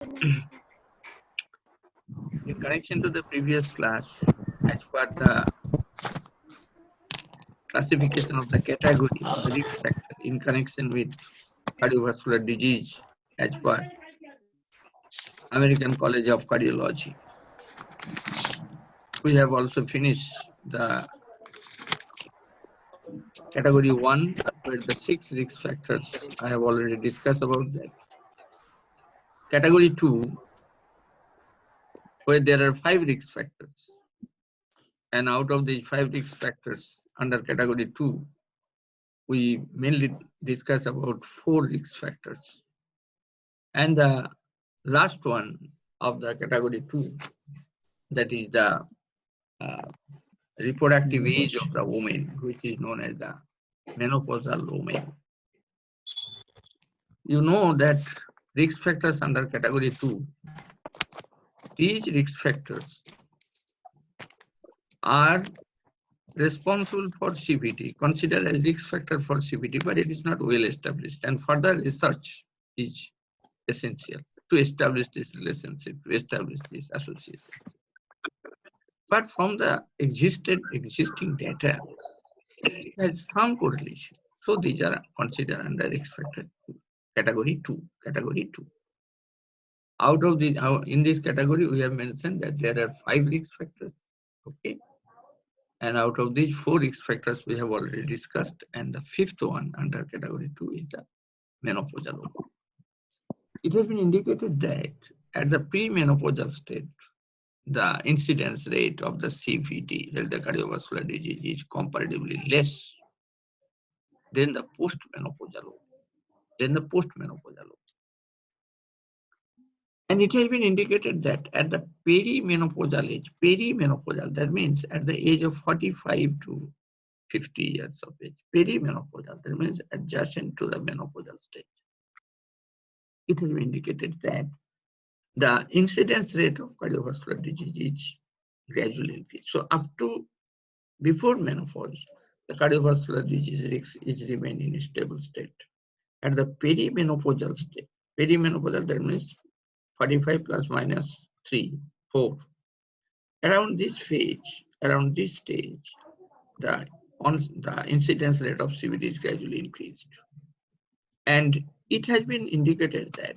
In connection to the previous class, as per the classification of the category of the risk factor in connection with cardiovascular disease, as per American College of Cardiology, we have also finished the category 1, where the 6 risk factors I have already discussed about that. Category 2, where there are 5 risk factors. And out of these 5 risk factors under category 2, we mainly discuss about 4 risk factors. And the last one of the category 2, that is the reproductive age of the woman, which is known as the menopausal woman. You know that risk factors under category 2, these risk factors are responsible for CVT, considered as risk factor for CVT, but it is not well established. And further research is essential to establish this relationship, to establish this association. But from the existing data, it has some correlation. So these are considered under risk factor category 2. Category 2. Out of these, in this category, we have mentioned that there are 5 risk factors. Okay. And out of these 4 risk factors we have already discussed, and the 5th one under category 2 is the menopausal woman. It has been indicated that at the premenopausal state, the incidence rate of the CVT, that the cardiovascular disease, is comparatively less than the postmenopausal woman. And it has been indicated that at the perimenopausal age, that means at the age of 45 to 50 years of age, perimenopausal, that means adjacent to the menopausal stage. It has been indicated that the incidence rate of cardiovascular disease is gradually increased. So up to before menopause, the cardiovascular disease risk is remaining in a stable state. At the perimenopausal state, perimenopausal, that means 45 plus minus 3, 4. Around this stage, the incidence rate of CVT is gradually increased. And it has been indicated that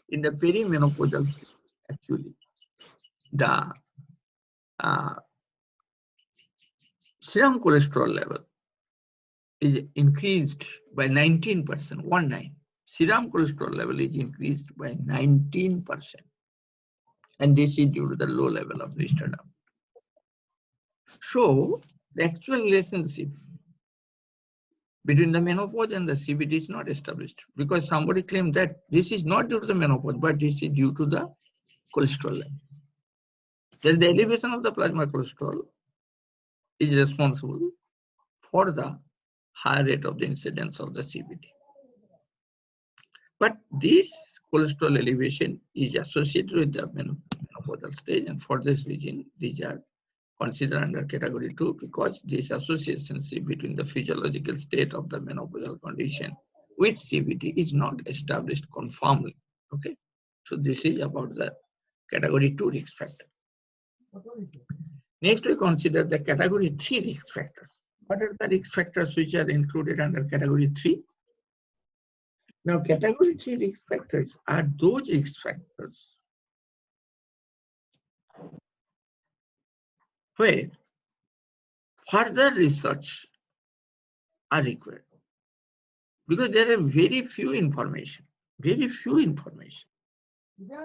in the perimenopausal stage, actually, the serum cholesterol level is increased by 19%, 19. Serum cholesterol level is increased by 19%. And this is due to the low level of estradiol. So the actual relationship between the menopause and the CVT is not established, because somebody claimed that this is not due to the menopause, but this is due to the cholesterol level. Then the elevation of the plasma cholesterol is responsible for the high rate of the incidence of the CVT. But this cholesterol elevation is associated with the menopausal stage, and for this reason, these are considered under category 2, because this association between the physiological state of the menopausal condition with CVT is not established conformly. Okay, so this is about the category 2 risk factor. Next, we consider the category 3 risk factors. What are the risk factors which are included under category 3? Now, category 3 risk factors are those risk factors where further research are required, because there are very few information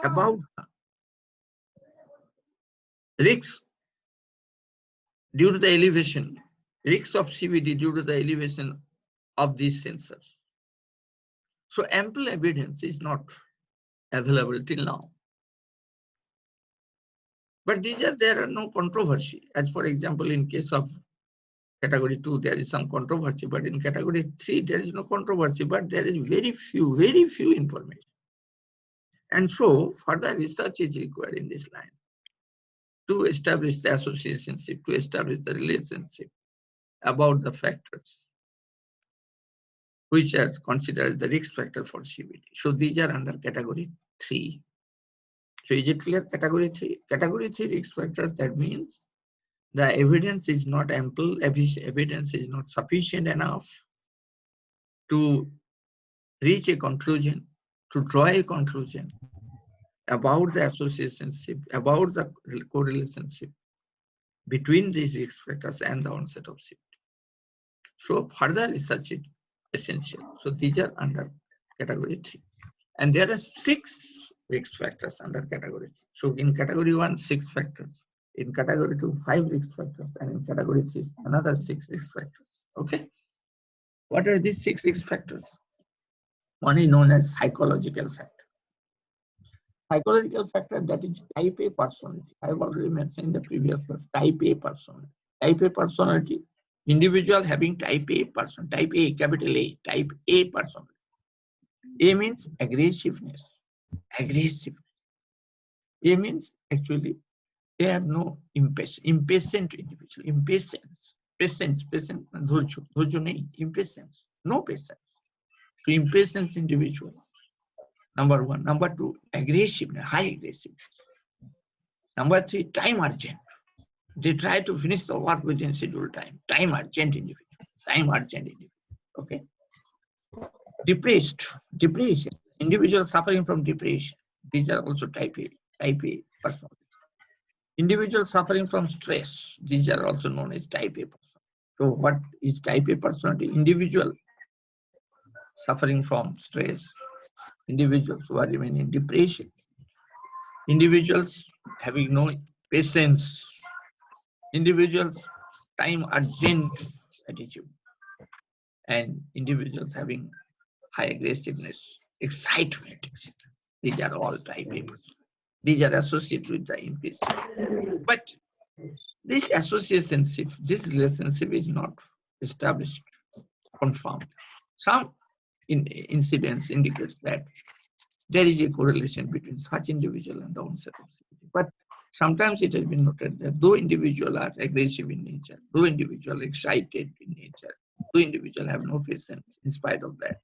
about risks due to the elevation, risks of CVT due to the elevation of these sensors. So ample evidence is not available till now. But there are no controversy. As for example, in case of category 2, there is some controversy, but in category 3, there is no controversy, but there is very few information. And so further research is required in this line to establish the associationship, to establish the relationship about the factors which are considered the risk factor for CVT. So these are under category 3. So is it clear? Category 3. Category 3 risk factors, that means the evidence is not ample, evidence is not sufficient enough to reach a conclusion, to draw a conclusion about the associationship, about the correlationship between these risk factors and the onset of CVT. So further research is essential. So these are under category 3. And there are 6 risk factors under category 3. So in category 1, 6 factors. In category 2, 5 risk factors. And in category 3, another 6 risk factors. Okay. What are these 6 risk factors? One is known as psychological factor. Psychological factor, that is type A personality. I have already mentioned in the previous class, type A personality. Type A personality, individual having type A person, type A, capital A, type A personality. A means aggressiveness. Aggressive. A means actually they have no impatient individual, impatience, patience, impatience, no patience. So impatience individual. Number 1. Number 2, aggressiveness, high aggressiveness. Number 3, time urgent. They try to finish the work within scheduled time. Time urgent individual. Time urgent individual. Okay. Depressed. Depression. Individuals suffering from depression. These are also type A personality. Individuals suffering from stress. These are also known as type A personality. So what is type A personality? Individual suffering from stress. Individuals who are even in depression. Individuals having no patience. Individuals time urgent attitude. And individuals having high aggressiveness, excitement, etc. These are all type A personality. These are associated with the impatient. But this associationship, this relationship is not established, confirmed. Some incidents indicates that there is a correlation between such individual and the onset of CVT. But sometimes it has been noted that though individuals are aggressive in nature, though individuals are excited in nature, though individuals have no patience, in spite of that,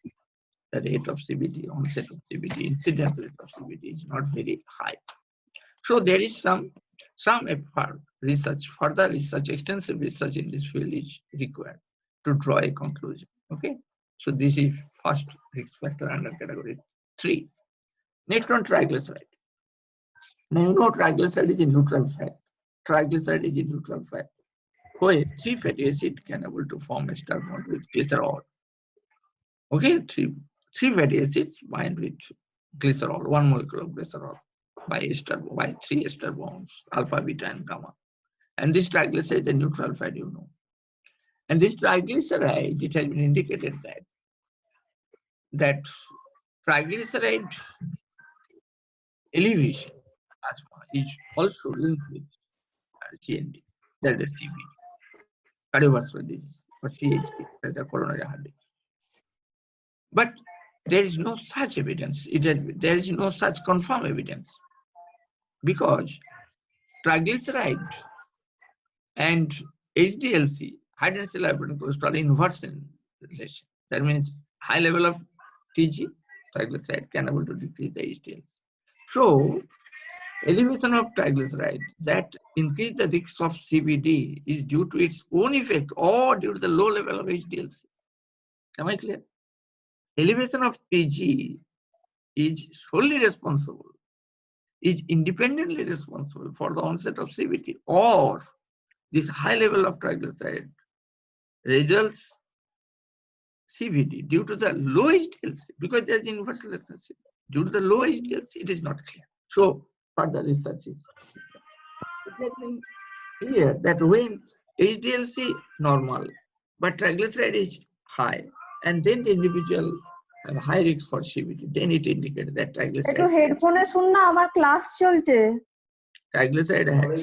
the rate of CVT, onset of CVT, incidence rate of CVT is not very high. So there is some effort, research, further research, extensive research in this field is required to draw a conclusion. Okay. So this is first risk factor under category 3. Next one, triglyceride. Now you know triglyceride is a neutral fat. Triglyceride is a neutral fat, where 3 fatty acids can able to form ester bond with glycerol. Okay, three fatty acids bind with glycerol, 1 molecule of glycerol by 3 ester bonds, alpha, beta, and gamma. And this triglyceride is a neutral fat, you know. And this triglyceride, it has been indicated that triglyceride elevation asthma is also linked with CND, that is CVD, cardiovascular disease, or CHD, that is the coronary heart disease. But there is no such evidence. There is no such confirmed evidence, because triglyceride and HDLC, high density lipoprotein cholesterol, inverse in relation. That means high level of TG, triglyceride, can able to decrease the HDLC. So elevation of triglyceride that increase the risk of CVD is due to its own effect or due to the low level of HDLC. Am I clear? Elevation of TG is solely responsible, is independently responsible for the onset of CVT, or this high level of triglyceride results CVD due to the low HDLC, because there is inverse relationship. Due to the low HDLC, it is not clear. So further research is clear that when HDLC normal, but triglyceride is high, and then the individual have high risk for CVT, then it indicates that triglyceride. একটু হেডফোনে শুন না, আমার class চলছে। Triglyceride has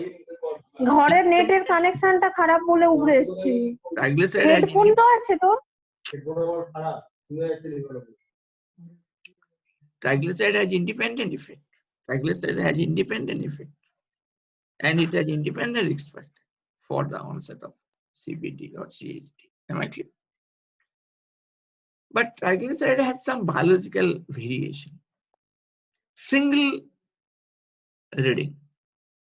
ঘরের নেটের কানেকশনটা খারাপ বলে উড়ে এসেছি। triglyceride হেডফোন তো আছে তো? Triglyceride has independent effect. Triglyceride has independent effect, and it has independent risk factor for the onset of CVD or CHD. Am I clear? But triglyceride has some biological variation. single reading,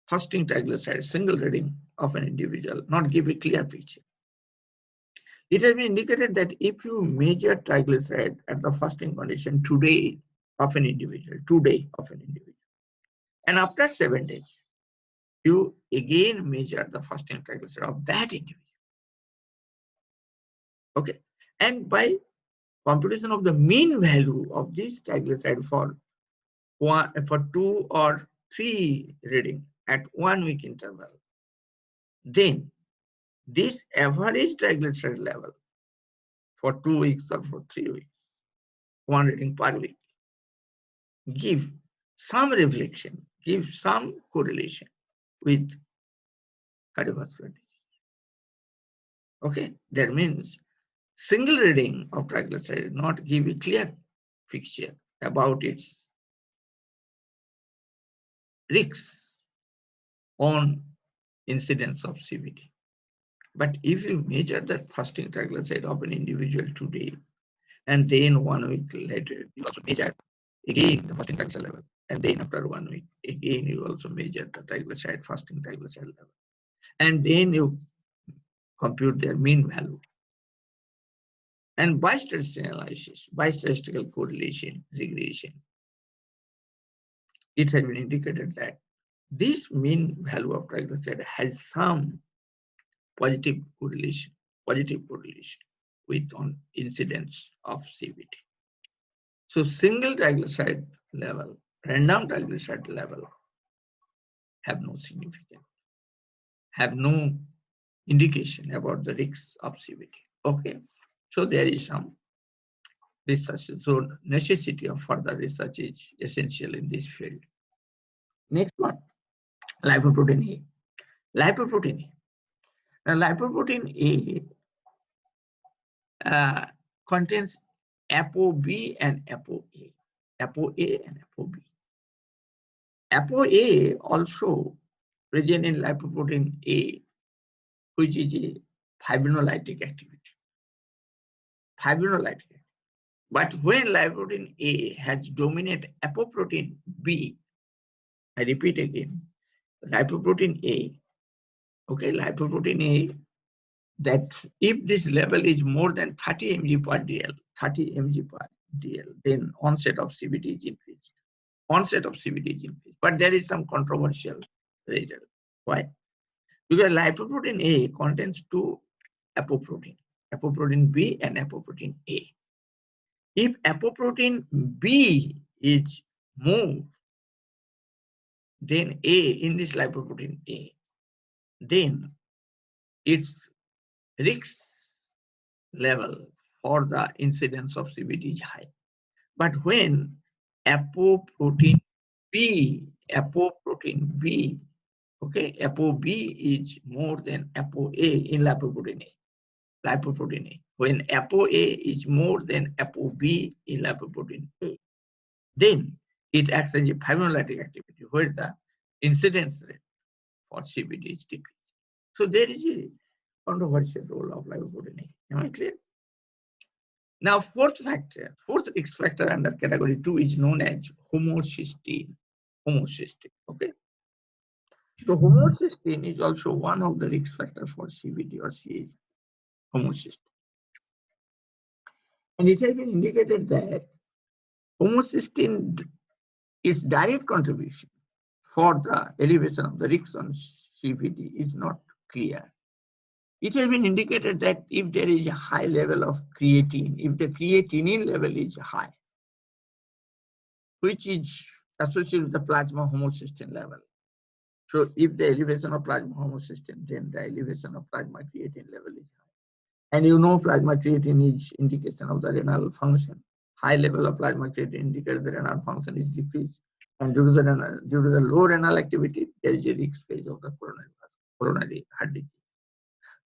fasting triglyceride, single reading of an individual, not give a clear picture. It has been indicated that if you measure triglyceride at the fasting condition today of an individual, and after 7 days, you again measure the fasting triglyceride of that individual. Okay, and by computation of the mean value of this triglyceride for 2 or 3 reading at 1 week interval, then this average triglyceride level for 2 weeks or for 3 weeks, 1 reading per week, give some reflection, give some correlation with cardiovascular disease. Okay, that means single reading of triglyceride not give a clear picture about its risks on incidence of CVD. But if you measure the fasting triglyceride of an individual today, and then 1 week later, you also measure again the fasting triglyceride level, and then after 1 week, again you also measure the triglyceride, fasting triglyceride level, and then you compute their mean value. And by statistical analysis, by statistical correlation, regression, it has been indicated that this mean value of triglyceride has some positive correlation with on incidence of CVD. So single triglyceride level, random triglyceride level have no significance, have no indication about the risks of CVD. Okay, so there is some research. So necessity of further research is essential in this field. Next one, lipoprotein A. Lipoprotein A. Now, lipoprotein A contains ApoB and ApoA. ApoA and ApoB. ApoA also present in lipoprotein A, which is a fibrinolytic activity. But when lipoprotein A has dominant apoprotein B, I repeat again, lipoprotein A, okay, lipoprotein A, that if this level is more than 30 mg per DL, then onset of CVD is increased. But there is some controversial result. Why? Because lipoprotein A contains 2 apoprotein, apoprotein B and apoprotein A. If apoprotein B is more than A in this lipoprotein A, then its risk level for the incidence of CVD is high. But when apoprotein B, okay, ApoB is more than ApoA in lipoprotein A. When ApoA is more than ApoB in lipoprotein A, then it acts as a fibrinolytic activity where the incidence rate for CVD is decreased. So there is a controversial role of lipoprotein A. Am I clear? Now, fourth risk factor under category 2 is known as homocysteine. Okay. So homocysteine is also one of the risk factors for CVD or CAG. Homocysteine. And it has been indicated that homocysteine its direct contribution for the elevation of the risk on CVD is not clear. It has been indicated that if there is a high level of creatine, if the creatinine level is high, which is associated with the plasma homocysteine level. So if the elevation of plasma homocysteine, then the elevation of plasma creatine level is high. And you know plasma creatine is indication of the renal function. High level of plasma creatine indicates the renal function is decreased. And due to the low renal activity, there is a risk phase of the coronary heart disease.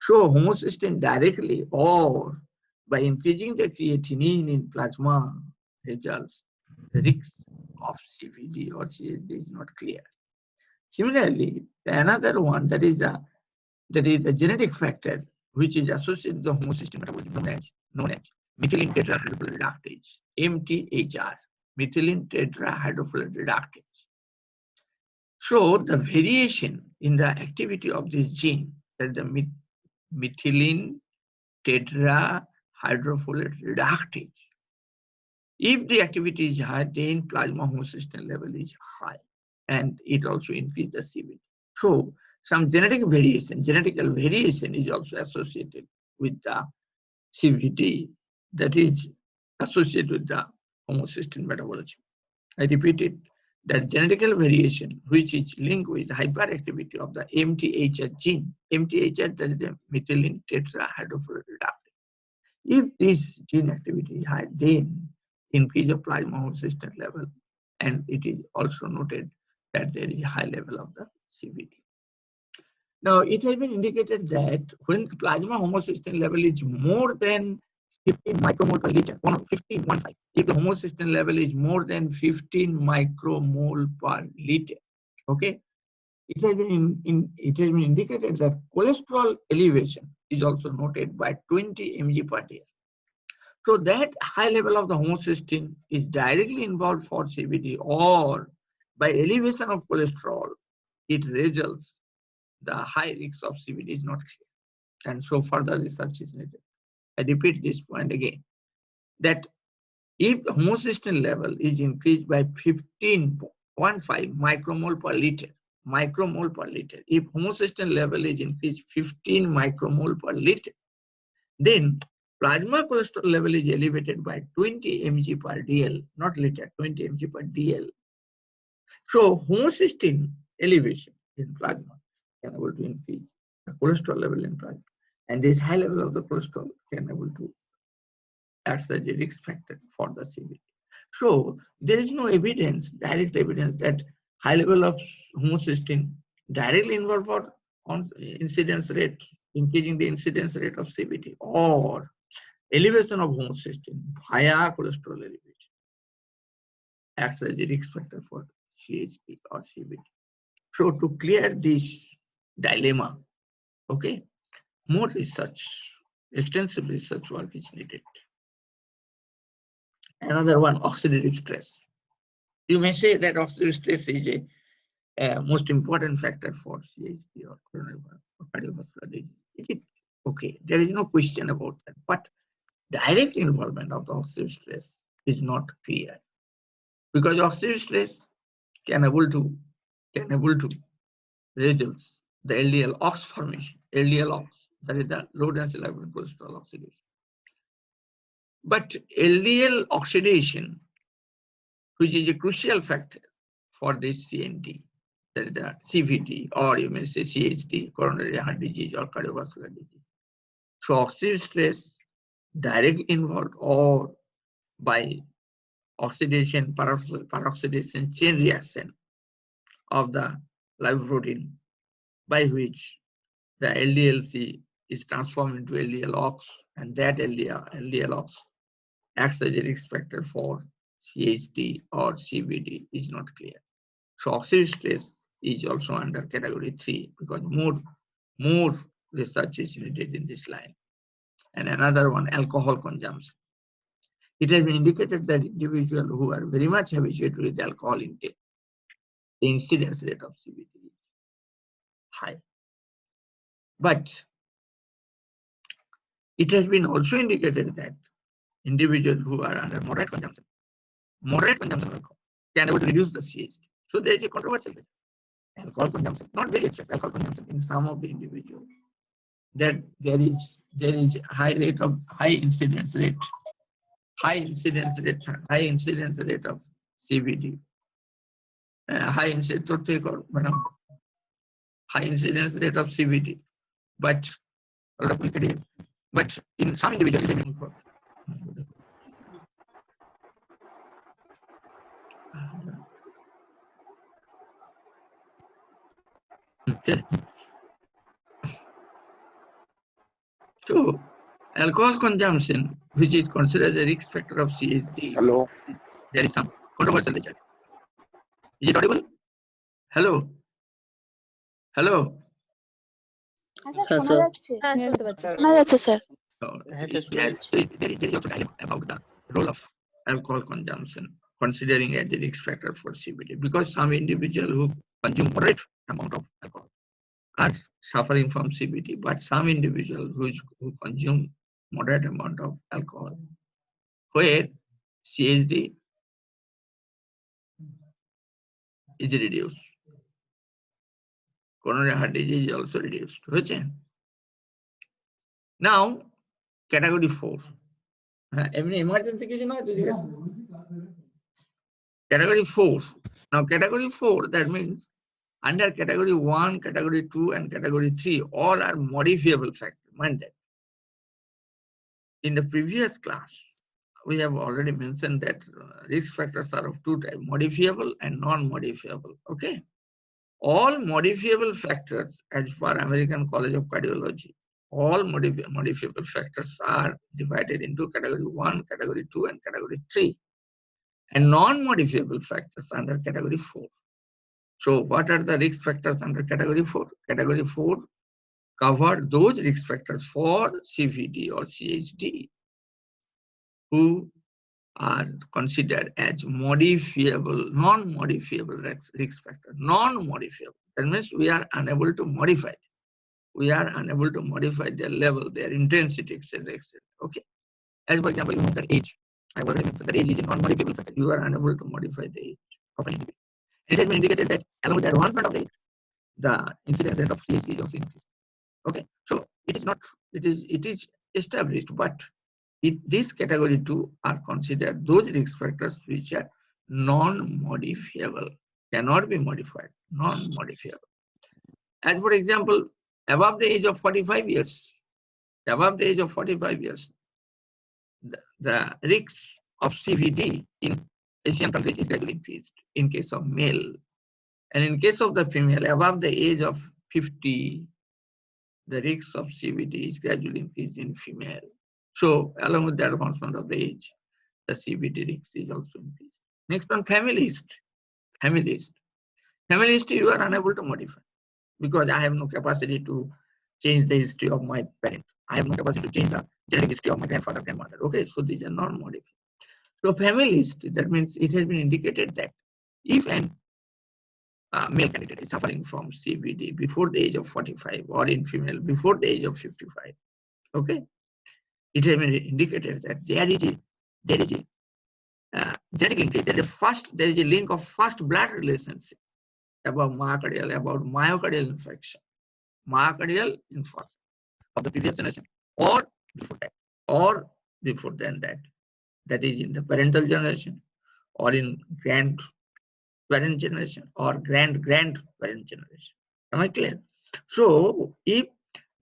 So homocysteine directly or by increasing the creatinine in plasma results, the risk of CVD or CSD is not clear. Similarly, another one that is a genetic factor which is associated with the homocysteine metabolism known as methylene tetrahydrofolate reductase, MTHR. methylene tetrahydrofolate reductase. So the variation in the activity of this gene, that is the methylene tetrahydrofolate reductase, if the activity is high, then plasma homocysteine level is high, and it also increases the CVD. So some genetical variation is also associated with the CVD, that is associated with the homocysteine metabolism. I repeat it, that genetical variation which is linked with hyperactivity of the MTHR gene, MTHR, that is the methylene tetrahydrofolate reductase. If this gene activity is high, then increase of plasma homocysteine level, and it is also noted that there is a high level of the CVD. Now, it has been indicated that when plasma homocysteine level is more than 15 micromole per liter, 15, if the homocysteine level is more than 15 micromole per liter, okay, it has been indicated that cholesterol elevation is also noted by 20 mg per day. So that high level of the homocysteine is directly involved for CVD, or by elevation of cholesterol, it results the high risk of CVD is not clear, and so further research is needed. I repeat this point again, that if homocysteine level is increased by 15 micromole per liter, if homocysteine level is increased 15 micromole per liter, then plasma cholesterol level is elevated by 20 mg per dl, not liter, 20 mg per dl. So homocysteine elevation in plasma can able to increase the cholesterol level in plasma, and this high level of the cholesterol can able to act as a risk factor for the CVD. So there is no evidence, direct evidence, that high level of homocysteine directly involved for incidence rate, increasing the incidence rate of CVD, or elevation of homocysteine via cholesterol elevation acts as a risk factor for CHD or CVD. So to clear this dilemma, okay, more research, extensive research work is needed. Another one, oxidative stress. You may say that oxidative stress is a most important factor for CHD or coronary or cardiovascular disease. Is it? Okay, there is no question about that. But direct involvement of the oxidative stress is not clear, because oxidative stress can able to results the LDL ox formation, LDL ox, that is the low density lipoprotein cholesterol oxidation. But LDL oxidation, which is a crucial factor for this CND, that is the CVD, or you may say CHD, coronary heart disease or cardiovascular disease. So oxidative stress directly involved, or by oxidation, peroxidation chain reaction of the lipoprotein, by which the LDLC is transformed into LDL-OX, and that LDL-OX acts as a risk factor for CHD or CVD is not clear. So oxidative stress is also under category 3, because more research is needed in this line. And another one, alcohol consumption. It has been indicated that individuals who are very much habituated with alcohol intake, the incidence rate of CVD is high. But it has been also indicated that individuals who are under moderate consumption of alcohol can able to reduce the CHD. So there is a controversial bit. Alcohol consumption, not very excessive alcohol consumption in some of the individuals, that there is high incidence rate of CVD, high incidence rate of CVD, but in some individuals, so alcohol consumption, which is considered a risk factor of CHD. Hello. There is some controversial nature. Is it audible? Hello. Hello. Yes, sir. sir. So there is also dilemma about the role of alcohol consumption considering as a risk factor for CVD, because some individuals who consume moderate amount of alcohol are suffering from CVD, but some individuals who consume moderate amount of alcohol, where CHD is reduced, coronary heart disease is also reduced. Now, category 4. Every emergency case, category 4. Now, category 4, that means under category 1, category 2, and category 3, all are modifiable factors. Mind that. In the previous class, we have already mentioned that risk factors are of two types, modifiable and non-modifiable. Okay. All modifiable factors, as per American College of Cardiology, all modifiable factors are divided into category 1, category 2, and category 3. And non-modifiable factors under category 4. So what are the risk factors under category 4? Category 4 cover those risk factors for CVD or CHD who are considered as modifiable, non-modifiable risk factor. Non-modifiable. That means we are unable to modify it. We are unable to modify their level, their intensity, etc. etc. Okay. As for example, you know that age. I already mentioned that age is a non-modifiable factor. You are unable to modify the age of an individual. It has been indicated that along with the advancement of the age, the incidence rate of CHD is also increased. Okay. So it is not, it is established, but this category 2 are considered those risk factors which are non-modifiable, cannot be modified, non-modifiable. As for example, above the age of 45 years, the risks of CVD in Asian countries is gradually increased in case of male. And in case of the female, above the age of 50, the risks of CVD is gradually increased in female. So along with the advancement of the age, the CVD risk is also increased. Next one, family history. Family history. Family history you are unable to modify because I have no capacity to change the history of my parents. I have no capacity to change the genetic history of my grandfather, grandmother. Okay, so these are non-modifiable. So family history, that means it has been indicated that if an male candidate is suffering from CVD before the age of 45 or in female before the age of 55, okay, it has been indicated that there is a genetic linkage. There is a link of first blood relationship about myocardial infarction of the previous generation or before that, or before than that. That is in the parental generation or in grandparent generation or grandparent generation. Am I clear? So if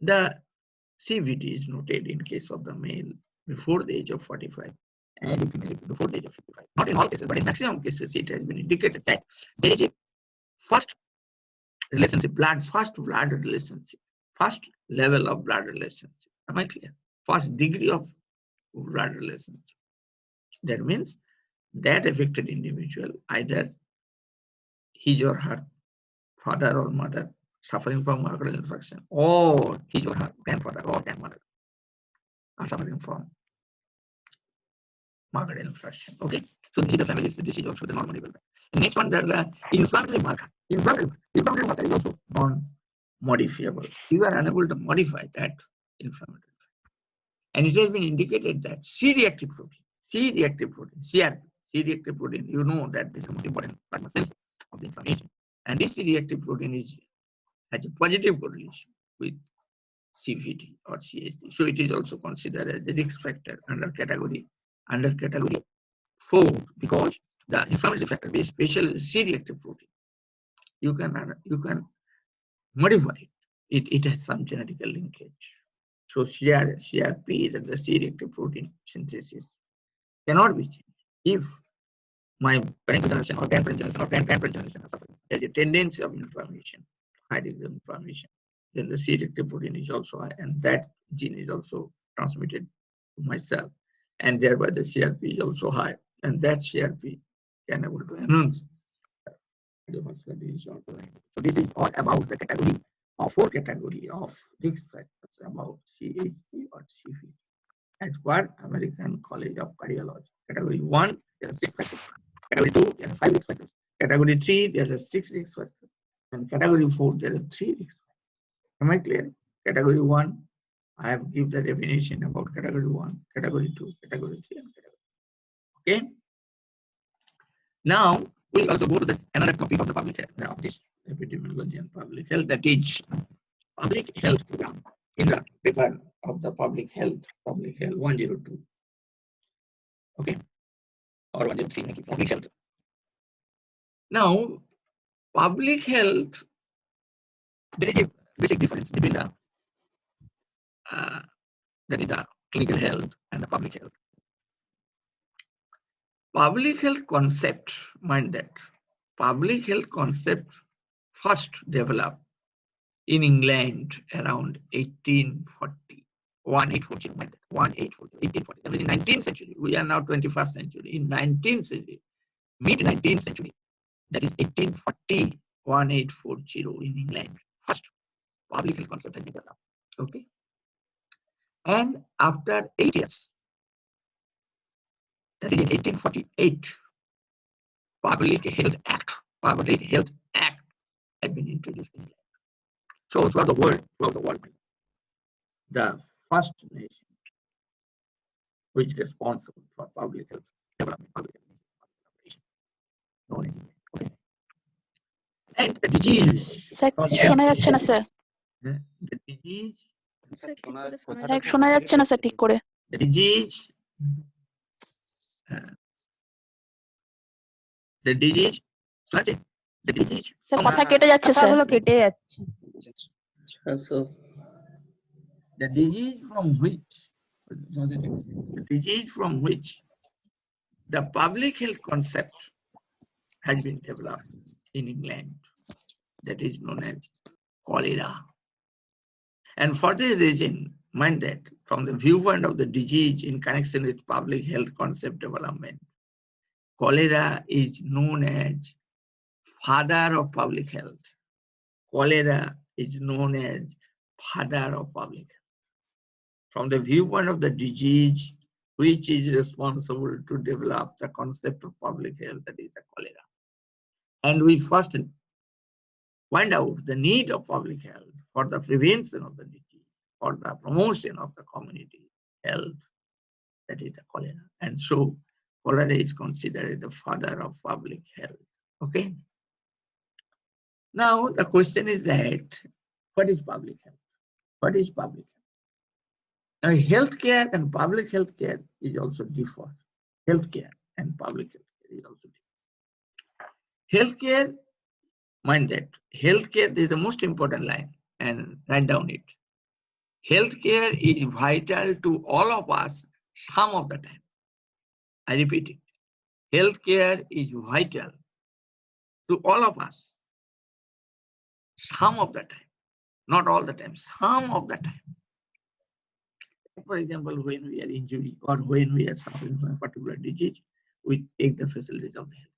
the CVD is noted in case of the male before the age of 45 and in female before the age of 55, not in all cases, but in maximum cases, it has been indicated that there is a first relationship, first level of blood relationship. Am I clear? First degree of blood relationship. That means that affected individual, either his or her father or mother suffering from myocardial infarction, or his or her grandfather or grandmother are suffering from myocardial infarction. Okay, so this is the family history. This is also the non-modifiable. Next one, there's the inflammatory marker. Inflammatory marker is also non-modifiable. You are unable to modify that inflammatory marker. And it has been indicated that C-reactive protein, C-reactive protein, you know that this is the most important plasma sensor of the inflammation. And this C-reactive protein has a positive correlation with CVD or CHD. So it is also considered as a risk factor under category 4, because the inflammatory factor, especially C-reactive protein, you can modify it. It has some genetic linkage. So CRP, that the C-reactive protein synthesis, cannot be changed. If my parental generation or grandparent generation or grandparent generation are suffering, there's a tendency of inflammation, high degree of inflammation, then the C-reactive protein is also high, and that gene is also transmitted to myself, and thereby the CRP is also high, and that CRP can able to enhance cardiovascular disease. So this is all about the category of 4 category of risk factors about CHD or CVD as per American College of Cardiology. Category 1, there are 6 factors. Category 2, there are 5 risk factors. Category 3, there are 6 risk factors. And category 4, there are 3 risk factors. Am I clear? Category 1, I have given the definition about category 1, category 2, category 3, and category 4. Okay. Now, we'll also go to another topic of the public health, of this epidemiology and public health, that is public health program in the paper of the public health 102. Okay. Or 103, public health. Now, public health, there is a basic difference between the that is the clinical health and the public health. Public health concept, mind that, public health concept first developed in England around 1840. 1840. That was in 19th century. We are now 21st century. In 19th century, mid 19th century, that is 1840, 1840 in England. First public health concept has developed. Okay. And after 8 years, that is in 1848, Public Health Act has been introduced in England. So throughout the world, the first nation which is responsible for public health development, public health operation. Okay. And the disease. Sir শোনা যাচ্ছে না sir The disease. Sir শোনা যাচ্ছে না sir ঠিক করে The disease. The disease. The disease. Sir কথা কেটে যাচ্ছে স্যার কথাগুলো কেটে যাচ্ছে So the disease from which the public health concept has been developed in England, that is known as cholera. And for this reason, mind that from the viewpoint of the disease in connection with public health concept development, cholera is known as father of public health. Cholera is known as father of public health. From the viewpoint of the disease which is responsible to develop the concept of public health, that is the cholera. And we first find out the need of public health for the prevention of the disease, for the promotion of the community health, that is the cholera. And so cholera is considered the father of public health. Okay. Now the question is that, what is public health? What is public health? Now healthcare and public healthcare is also different. Healthcare and public healthcare is also different. Healthcare, mind that, healthcare is the most important line, and write down it. Healthcare is vital to all of us some of the time. I repeat it. Healthcare is vital to all of us some of the time. Not all the time, some of the time. For example, when we are injured or when we are suffering from a particular disease, we take the facilities of the health.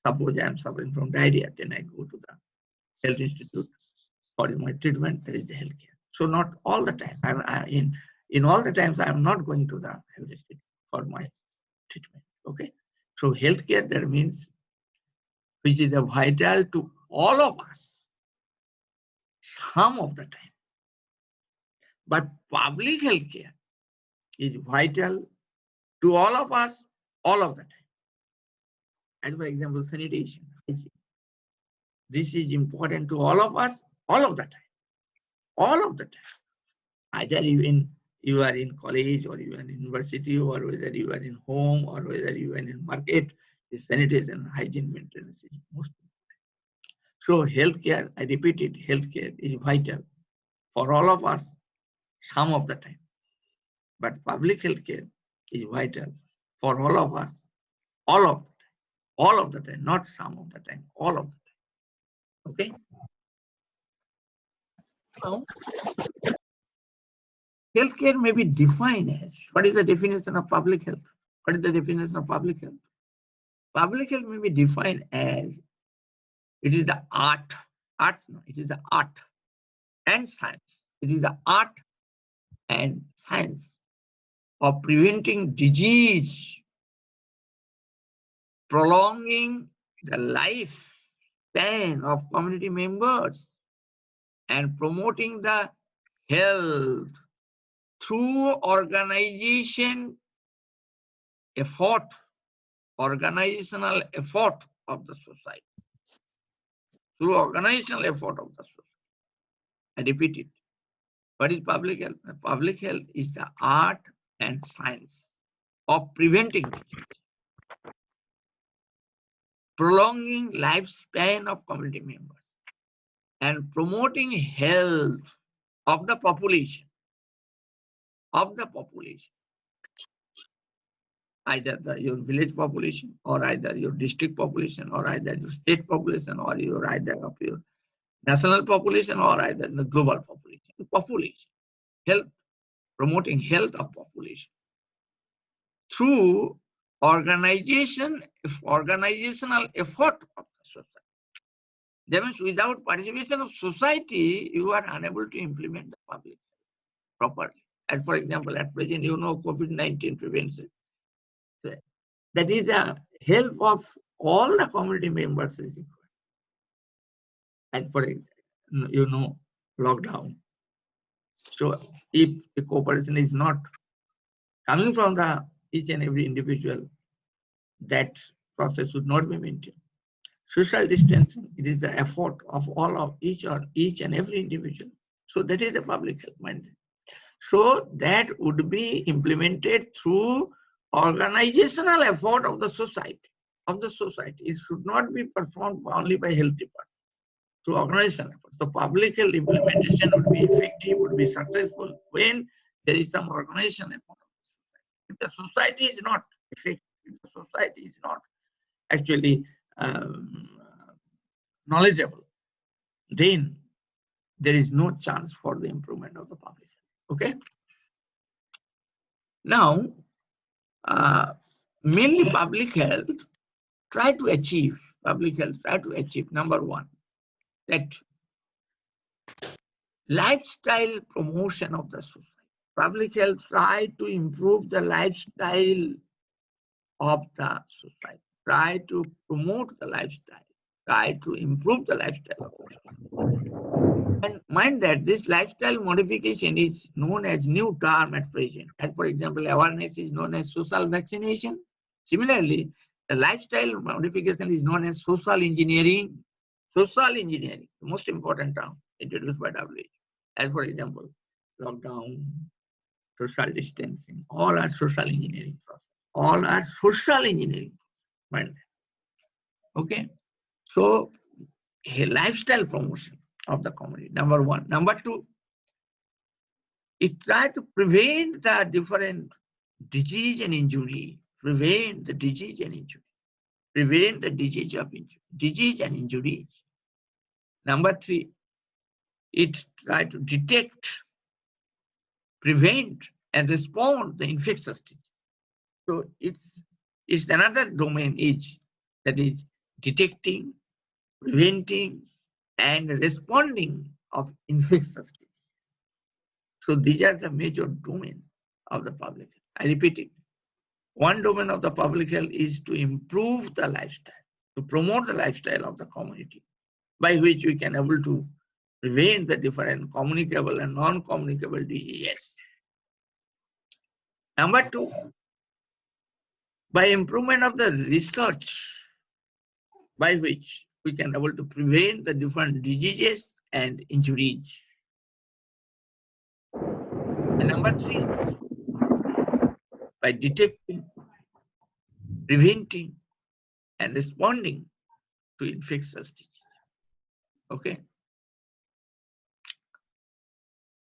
Suppose I am suffering from diarrhea, then I go to the health institute for my treatment. There is the healthcare. So not all the time. In all the times I am not going to the health institute for my treatment. Okay. So healthcare, that means which is vital to all of us some of the time. But public healthcare is vital to all of us all of the time. As for example, sanitation. This is important to all of us all of the time. All of the time. Either you are in college or you are in university or whether you are in home or whether you are in market, the sanitation and hygiene maintenance is most important. So healthcare, I repeat it, healthcare is vital for all of us some of the time. But public healthcare is vital for all of us all of the time. All of the time, not some of the time, all of the time. Okay? Now, healthcare may be defined as, what is the definition of public health? What is the definition of public health? Public health may be defined as, it is the art, it is the art and science. It is the art and science of preventing disease prolonging the lifespan of community members and promoting the health through organizational effort of the society. Through organizational effort of the society. I repeat it. What is public health? Public health is the art and science of preventing disease, prolonging lifespan of community members, and promoting health of the population. Either your village population, or either your district population, or either your state population, or either of your national population, or either the global population. Health, promoting health of population through organizational effort of the society. That means without participation of society, you are unable to implement the public health properly. As for example, at present, COVID-19 prevention. So that is the help of all the community members is required. And for lockdown. So if the cooperation is not coming from each and every individual, that process would not be maintained. Social distancing, it is the effort of each and every individual. So that is the public health minded. So that would be implemented through organizational effort of the society. It should not be performed only by health department. Through organizational effort. So public health implementation would be effective, would be successful when there is some organizational effort. If the society is not effective, if the society is not actually knowledgeable, then there is no chance for the improvement of the public health. Okay. Now, mainly public health try to achieve, number one, that lifestyle promotion of the society. Public health try to improve the lifestyle of the society, try to promote the lifestyle, try to improve the lifestyle of the society. And mind that this lifestyle modification is known as new term at present. As for example, awareness is known as social vaccination. Similarly, the lifestyle modification is known as social engineering. Social engineering, the most important term introduced by WHO. As for example, lockdown, social distancing, all are social engineering process. Mind that. Okay. So, a lifestyle promotion of the community, number one. Number two, it tries to prevent the different disease and injury. Prevent the disease and injuries. Number three, it tries to detect, prevent, and respond to the infectious disease. So it's another domain that is detecting, preventing, and responding of infectious disease. So these are the major domains of the public health. I repeat it. One domain of the public health is to improve the lifestyle, to promote the lifestyle of the community, by which we can able to prevent the different communicable and non-communicable diseases. Number two, by improvement of the research, by which we can able to prevent the different diseases and injuries. And number three, by detecting, preventing, and responding to infectious disease. Okay.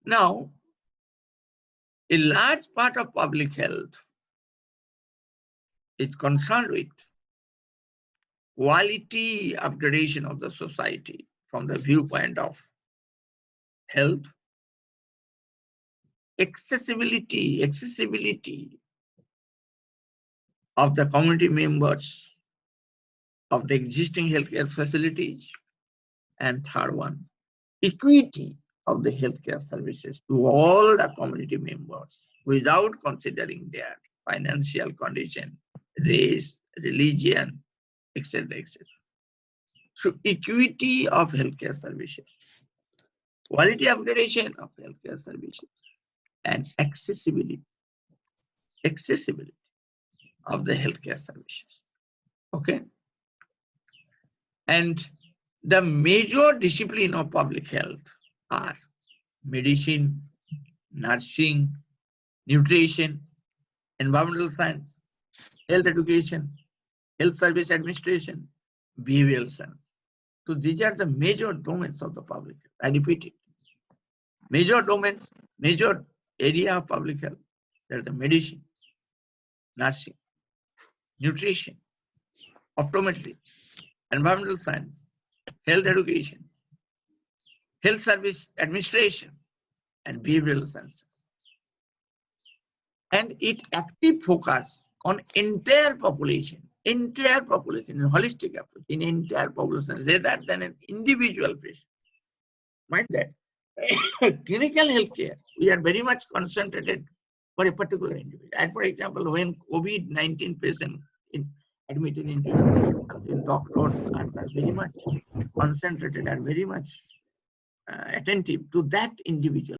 Now, a large part of public health is concerned with quality upgradation of the society from the viewpoint of health, accessibility of the community members of the existing healthcare facilities, and third one, equity of the healthcare services to all the community members without considering their financial condition, race, religion, etc., etc. So equity of healthcare services, quality upgradation of healthcare services, and accessibility of the healthcare services. Okay. And the major discipline of public health are medicine, nursing, nutrition, environmental science, health education, health service administration, behavioral science. So these are the major domains of the public health. I repeat it. Major domains, major area of public health. There are the medicine, nursing, nutrition, optometry, environmental science, health education, health service administration, and behavioral sciences. And it active focus on entire population, in holistic approach, in entire population, rather than an individual patient. Mind that clinical healthcare, we are very much concentrated for a particular individual. And for example, when COVID-19 patient admitted into the hospital, then doctors are very much concentrated and very much attentive to that individual